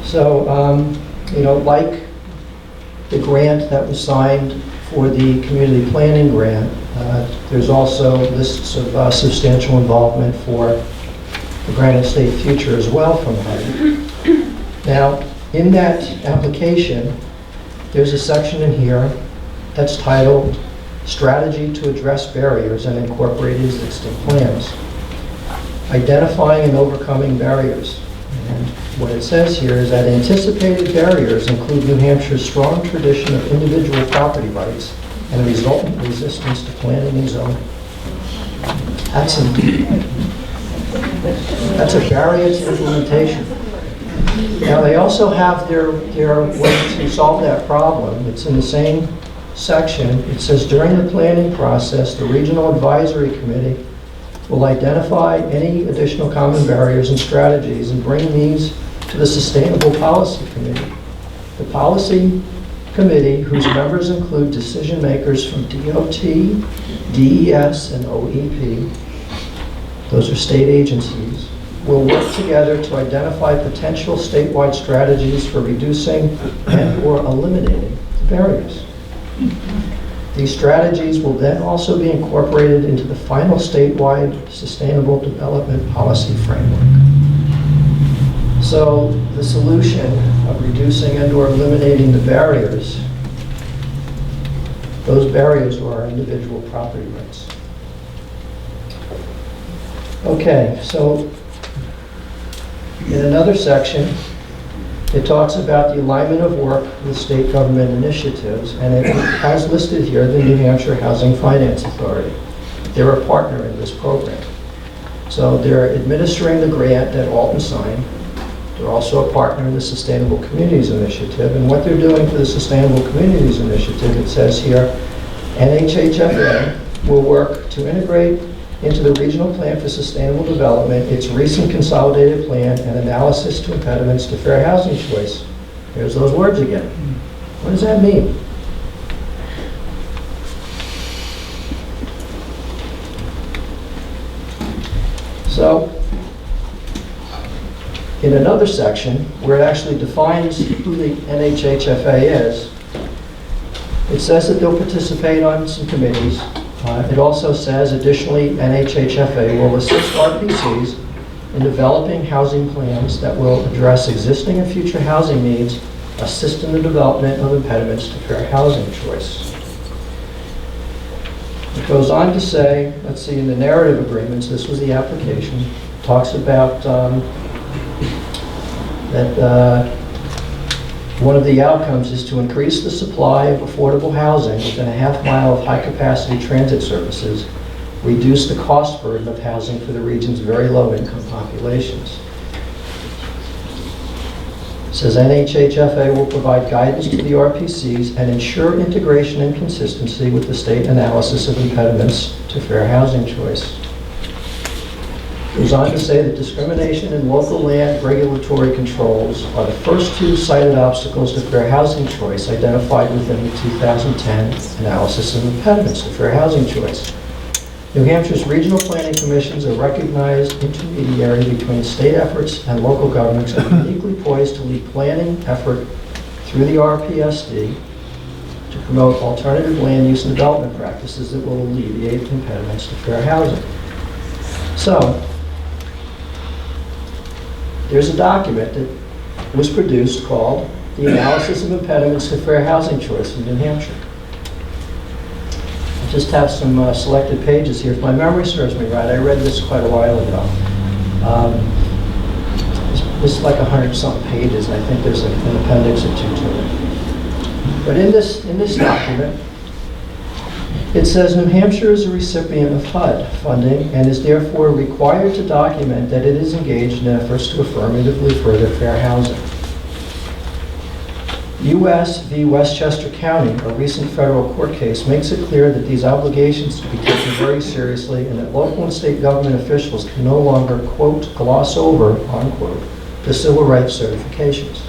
So, like the grant that was signed for the community planning grant, there's also lists of substantial involvement for the Granite State Future as well from HUD. Now, in that application, there's a section in here that's titled Strategy to Address Barriers and Incorporate Existing Plans. Identifying and overcoming barriers. And what it says here is that anticipated barriers include New Hampshire's strong tradition of individual property rights and resultant resistance to planning and zoning. That's a barrier to implementation. Now, they also have their way to solve that problem. It's in the same section. It says, during the planning process, the Regional Advisory Committee will identify any additional common barriers and strategies and bring these to the Sustainable Policy Committee. The Policy Committee, whose members include decision makers from DOT, DES, and OEP, those are state agencies, will work together to identify potential statewide strategies for reducing and/or eliminating the barriers. These strategies will then also be incorporated into the final statewide Sustainable Development Policy Framework. So the solution of reducing and/or eliminating the barriers, those barriers are our individual property rights. Okay, so in another section, it talks about the alignment of work with state government initiatives, and it has listed here the New Hampshire Housing Finance Authority. They're a partner in this program. So they're administering the grant that Alton signed. They're also a partner in the Sustainable Communities Initiative, and what they're doing for the Sustainable Communities Initiative, it says here, NHHFA will work to integrate into the Regional Plan for Sustainable Development its recent consolidated plan and analysis to impediments to fair housing choice. There's those words again. What does that mean? So, in another section, where it actually defines who the NHHFA is, it says that they'll participate on some committees. It also says, additionally, NHHFA will assist RPCs in developing housing plans that will address existing and future housing needs, assist in the development of impediments to fair housing choice. It goes on to say, let's see, in the narrative agreements, this was the application, it talks about that one of the outcomes is to increase the supply of affordable housing within a half mile of high-capacity transit services, reduce the cost burden of housing for the region's very low-income populations. It says NHHFA will provide guidance to the RPCs and ensure integration and consistency with the state analysis of impediments to fair housing choice. It goes on to say that discrimination in local land regulatory controls are the first two cited obstacles to fair housing choice identified within the 2010 analysis of impediments to fair housing choice. New Hampshire's regional planning commissions are recognized intermediary between state efforts and local governments and are uniquely poised to lead planning effort through the RPSD to promote alternative land use and development practices that will alleviate impediments to fair housing. So, there's a document that was produced called The Analysis of Impediments to Fair Housing Choice in New Hampshire. I just have some selected pages here. If my memory serves me right, I read this quite a while ago. This is like 100-something pages, and I think there's an appendix or two to it. But in this document, it says New Hampshire is a recipient of HUD funding and is therefore required to document that it is engaged in efforts to affirmatively further fair housing. U.S. v. Westchester County, a recent federal court case, makes it clear that these obligations to be taken very seriously and that local and state government officials can no longer, quote, gloss over, unquote, the civil rights certifications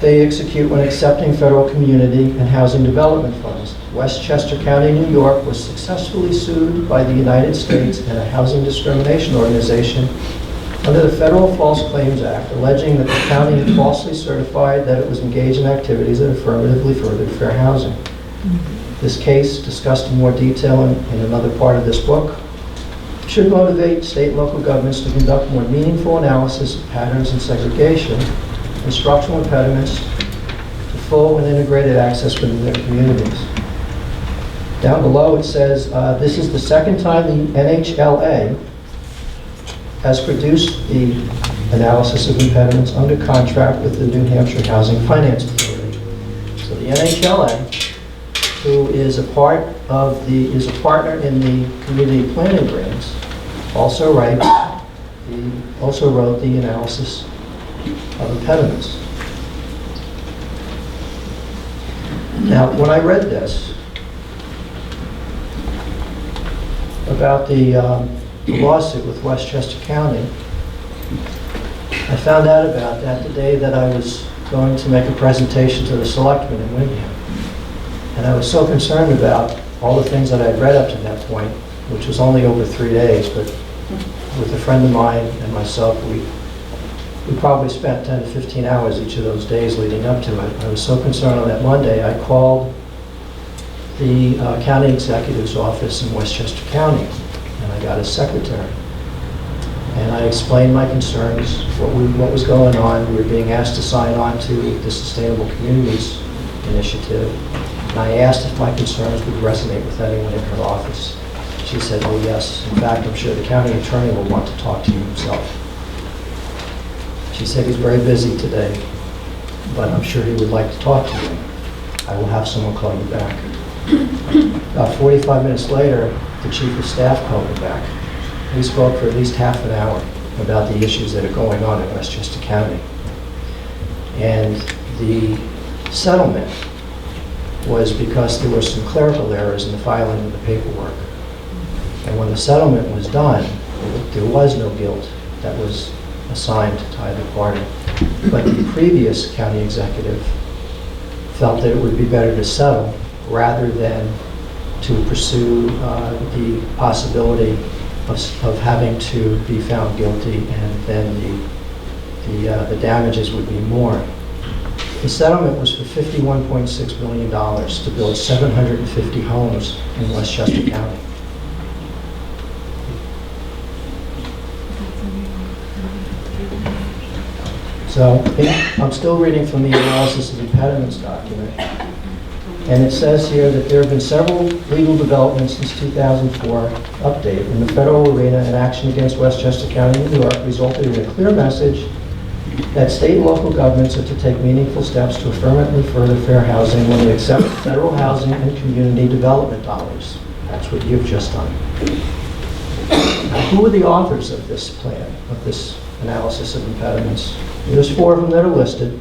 they execute when accepting federal community and housing development funds. Westchester County, New York was successfully sued by the United States and a housing discrimination organization under the Federal False Claims Act, alleging that the county had falsely certified that it was engaged in activities that affirmatively furthered fair housing. This case, discussed in more detail in another part of this book, should motivate state and local governments to conduct more meaningful analysis of patterns in segregation and structural impediments to full and integrated access within their communities. Down below it says, this is the second time the NHLA has produced the analysis of impediments under contract with the New Hampshire Housing Finance Authority. So the NHLA, who is a partner in the community planning grants, also wrote the analysis of impediments. Now, when I read this about the lawsuit with Westchester County, I found out about that the day that I was going to make a presentation to the selectmen in Wingham. And I was so concerned about all the things that I'd read up to that point, which was only over 3 days, but with a friend of mine and myself, we probably spent 10 to 15 hours each of those days leading up to it. I was so concerned on that Monday, I called the county executive's office in Westchester County, and I got his secretary. And I explained my concerns, what was going on. We were being asked to sign on to the Sustainable Communities Initiative. And I asked if my concerns would resonate with anyone in her office. She said, oh yes. In fact, I'm sure the county attorney will want to talk to you himself. She said he's very busy today, but I'm sure he would like to talk to you. I will have someone call you back. About 45 minutes later, the chief of staff called me back. We spoke for at least half an hour about the issues that are going on in Westchester County. And the settlement was because there were some clerical errors in the filing of the paperwork. And when the settlement was done, there was no guilt that was assigned to either party. But the previous county executive felt that it would be better to settle rather than to pursue the possibility of having to be found guilty, and then the damages would be more. The settlement was for $51.6 million to build 750 homes in Westchester County. So I'm still reading from the analysis of impediments document. And it says here that there have been several legal developments since 2004 update in the federal arena, and action against Westchester County, New York, resulted in a clear message that state and local governments are to take meaningful steps to affirmatively further fair housing when they accept federal housing and community development dollars. That's what you've just done. Now, who are the authors of this plan, of this analysis of impediments? There's 4 of them that are listed.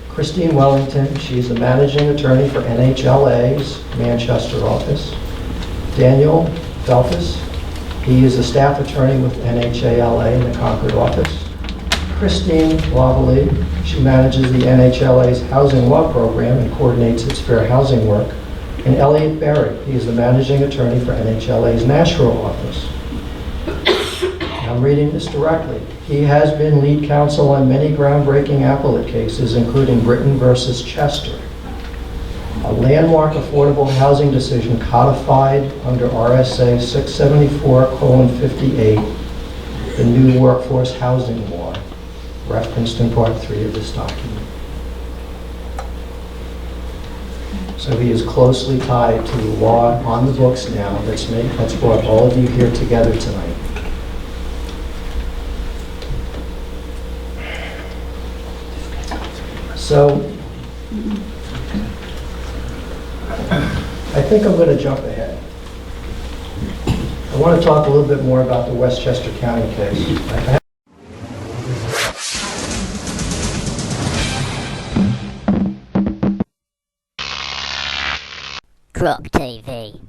Christine Wellington, she is the managing attorney for NHLA's Manchester office. Daniel Feltus, he is a staff attorney with NHLA in the Concord office. Christine Lavalley, she manages the NHLA's housing law program and coordinates its fair housing work. And Elliot Berry, he is the managing attorney for NHLA's Nashville office. I'm reading this directly. He has been lead counsel on many groundbreaking appellate cases, including Britton versus Chester, a landmark affordable housing decision codified under RSA 674:58, the new workforce housing law, referenced in Part 3 of this document. So he is closely tied to the law on the books now that's brought all of you here together tonight. So, I think I'm going to jump ahead. I want to talk a little bit more about the Westchester County case. Croc TV.